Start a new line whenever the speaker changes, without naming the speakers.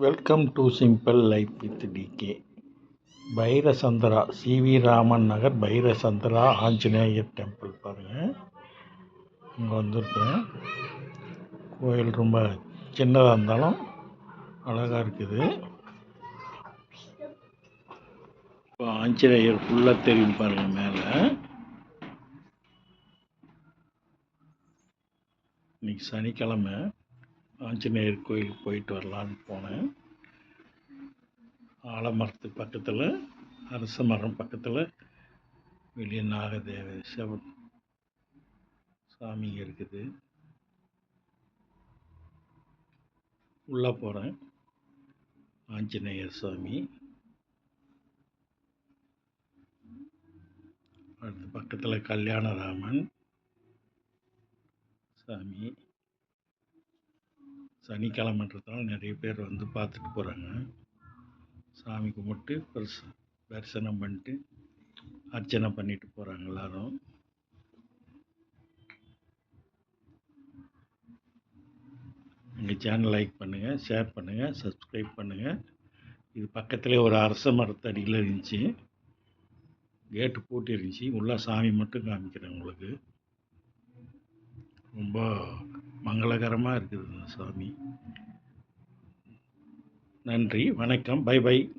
Welcome to simple life with DK. Byrasandra, CV Raman Nagar Byrasandra Anjaneyar temple பாருங்கள். இங்கே வந்திருக்கேன். கோயில் ரொம்ப சின்னதாக இருந்தாலும் அழகாக இருக்குது. இப்போ ஆஞ்சநேயர் ஃபுல்லாக தெரியும் பாருங்கள். மேலே இன்னைக்கு சனிக்கிழமை ஆஞ்சநேயர் கோயிலுக்கு போயிட்டு வரலான்னு போனேன். ஆலமரத்துக்கு பக்கத்தில், அரச மரம் பக்கத்தில் வெளியே நாகதேவ சாமிங்க இருக்குது. உள்ளே போகிறேன். ஆஞ்சநேயர் சாமி, அடுத்து பக்கத்தில் கல்யாணராமன் சாமி. சனிக்கிழமைன்றதுனால நிறைய பேர் வந்து பார்த்துட்டு போகிறாங்க. சாமி கும்பிட்டு தரிசனம் பண்ணிட்டு அர்ச்சனை பண்ணிட்டு போகிறாங்க எல்லாரும். எங்கள் சேனல் லைக் பண்ணுங்கள், ஷேர் பண்ணுங்கள், சப்ஸ்கிரைப் பண்ணுங்கள். இது பக்கத்துலேயே ஒரு அரச மரத்தடியில் இருந்துச்சு. கேட்டு பூட்டி இருந்துச்சு. உள்ளே சாமி மட்டும் காமிக்கிறேன் உங்களுக்கு. ரொம்ப மங்களகரமாக இருக்குது இந்த சாமி. நன்றி, வணக்கம், பை பை.